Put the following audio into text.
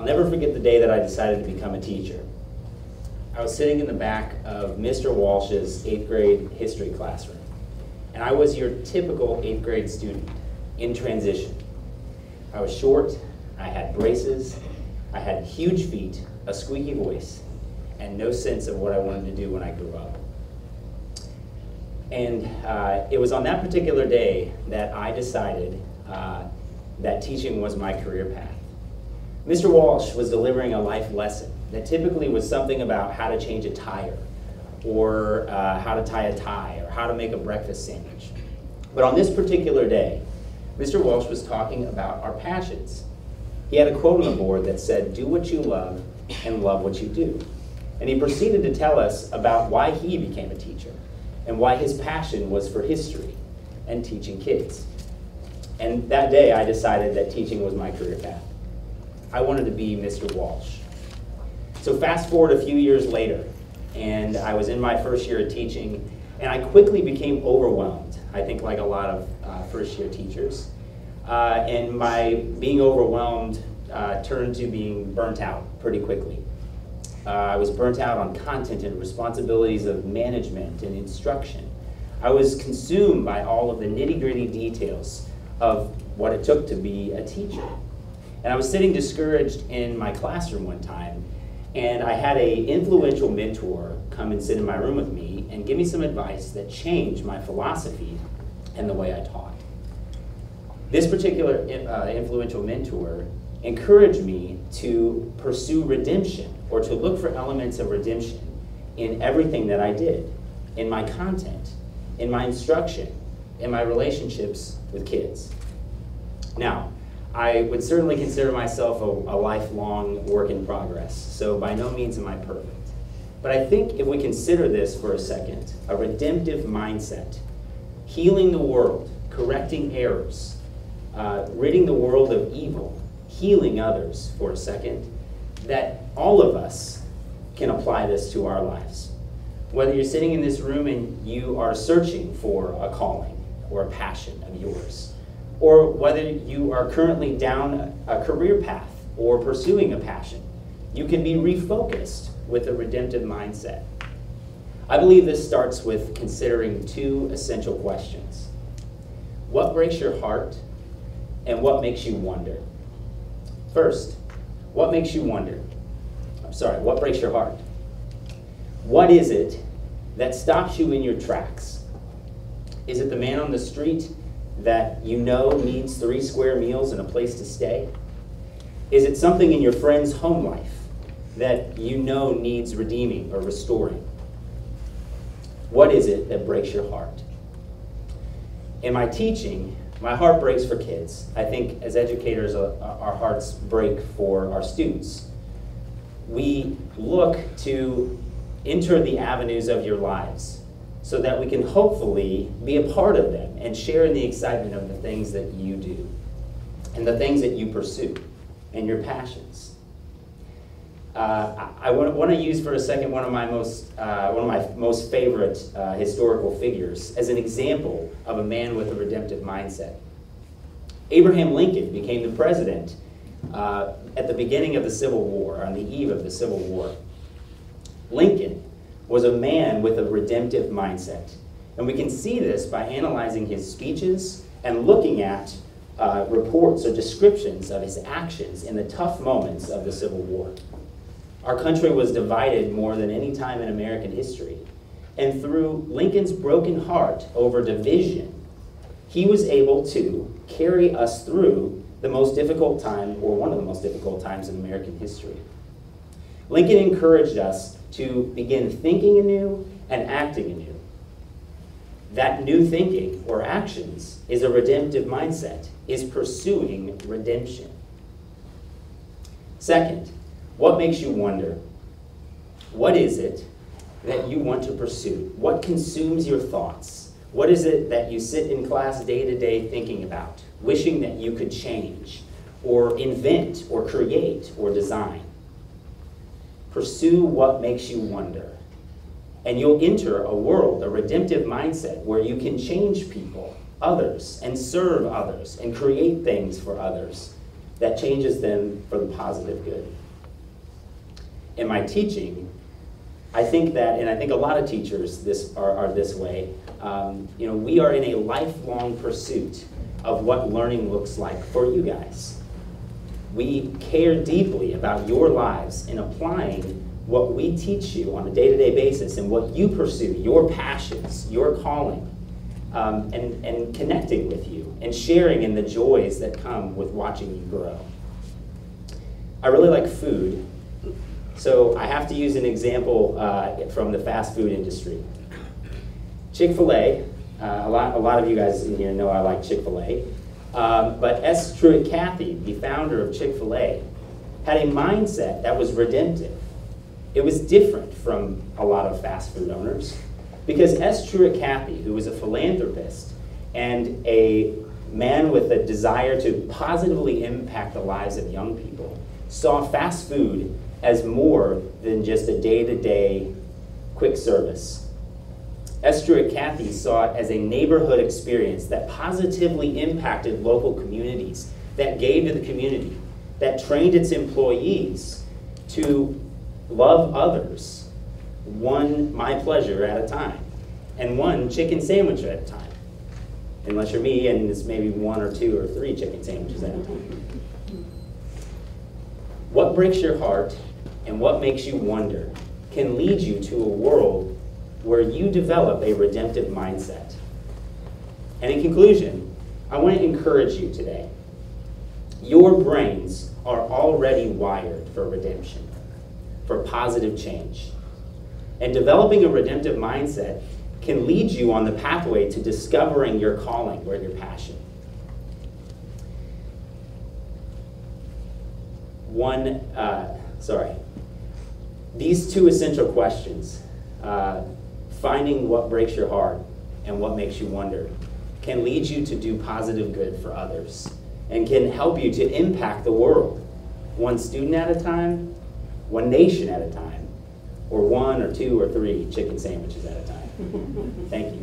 I'll never forget the day that I decided to become a teacher. I was sitting in the back of Mr. Walsh's 8th grade history classroom, and I was your typical 8th grade student in transition. I was short, I had braces, I had huge feet, a squeaky voice, and no sense of what I wanted to do when I grew up. And it was on that particular day that I decided that teaching was my career path. Mr. Walsh was delivering a life lesson that typically was something about how to change a tire, or how to tie a tie, or how to make a breakfast sandwich. But on this particular day, Mr. Walsh was talking about our passions. He had a quote on the board that said, "Do what you love and love what you do." And he proceeded to tell us about why he became a teacher and why his passion was for history and teaching kids. And that day I decided that teaching was my career path. I wanted to be Mr. Walsh. So fast forward a few years later, and I was in my first year of teaching, and I quickly became overwhelmed, I think like a lot of first-year teachers. And my being overwhelmed turned to being burnt out pretty quickly. I was burnt out on content and responsibilities of management and instruction. I was consumed by all of the nitty-gritty details of what it took to be a teacher. And I was sitting discouraged in my classroom one time, and I had an influential mentor come and sit in my room with me and give me some advice that changed my philosophy and the way I taught. This particular influential mentor encouraged me to pursue redemption, or to look for elements of redemption in everything that I did, in my content, in my instruction, in my relationships with kids. Now, I would certainly consider myself a lifelong work in progress, so by no means am I perfect. But I think if we consider this for a second, a redemptive mindset, healing the world, correcting errors, ridding the world of evil, healing others for a second, that all of us can apply this to our lives. Whether you're sitting in this room and you are searching for a calling or a passion of yours, or whether you are currently down a career path or pursuing a passion, you can be refocused with a redemptive mindset. I believe this starts with considering two essential questions. What breaks your heart, and what makes you wonder? First, what makes you wonder? What breaks your heart? What is it that stops you in your tracks? Is it the man on the street that you know needs 3 square meals and a place to stay? Is it something in your friend's home life that you know needs redeeming or restoring? What is it that breaks your heart? In my teaching, my heart breaks for kids. I think as educators, our hearts break for our students. We look to enter the avenues of your lives so that we can hopefully be a part of them and share in the excitement of the things that you do and the things that you pursue and your passions. I want to use for a second one of my most favorite historical figures as an example of a man with a redemptive mindset. Abraham Lincoln became the president at the beginning of the Civil War, on the eve of the Civil War. Lincoln was a man with a redemptive mindset, and we can see this by analyzing his speeches and looking at reports or descriptions of his actions in the tough moments of the Civil War. Our country was divided more than any time in American history, and through Lincoln's broken heart over division, he was able to carry us through the most difficult time, or one of the most difficult times in American history. Lincoln encouraged us to begin thinking anew and acting anew. That new thinking or actions is a redemptive mindset, is pursuing redemption. Second, what makes you wonder? What is it that you want to pursue? What consumes your thoughts? What is it that you sit in class day to day thinking about, wishing that you could change, or invent, or create, or design? Pursue what makes you wonder. And you'll enter a world, a redemptive mindset, where you can change people, others, and serve others, and create things for others that changes them for the positive good. In my teaching, I think that, and I think a lot of teachers are this way, we are in a lifelong pursuit of what learning looks like for you guys. We care deeply about your lives in applying what we teach you on a day-to-day basis and what you pursue, your passions, your calling, and connecting with you and sharing in the joys that come with watching you grow. I really like food, so I have to use an example from the fast food industry. Chick-fil-A, a lot of you guys in here know I like Chick-fil-A, but S. Truett Cathy, the founder of Chick-fil-A, had a mindset that was redemptive. It was different from a lot of fast food owners because S. Truett Cathy, who was a philanthropist and a man with a desire to positively impact the lives of young people, saw fast food as more than just a day-to-day quick service. S. Truett Cathy saw it as a neighborhood experience that positively impacted local communities, that gave to the community, that trained its employees to love others, one my pleasure at a time, and one chicken sandwich at a time. Unless you're me and it's maybe 1 or 2 or 3 chicken sandwiches at a time. What breaks your heart and what makes you wonder can lead you to a world where you develop a redemptive mindset. And in conclusion, I want to encourage you today. Your brains are already wired for redemption, for positive change. And developing a redemptive mindset can lead you on the pathway to discovering your calling or your passion. These 2 essential questions, finding what breaks your heart and what makes you wonder, can lead you to do positive good for others and can help you to impact the world, one student at a time, one nation at a time, or 1 or 2 or 3 chicken sandwiches at a time. Thank you.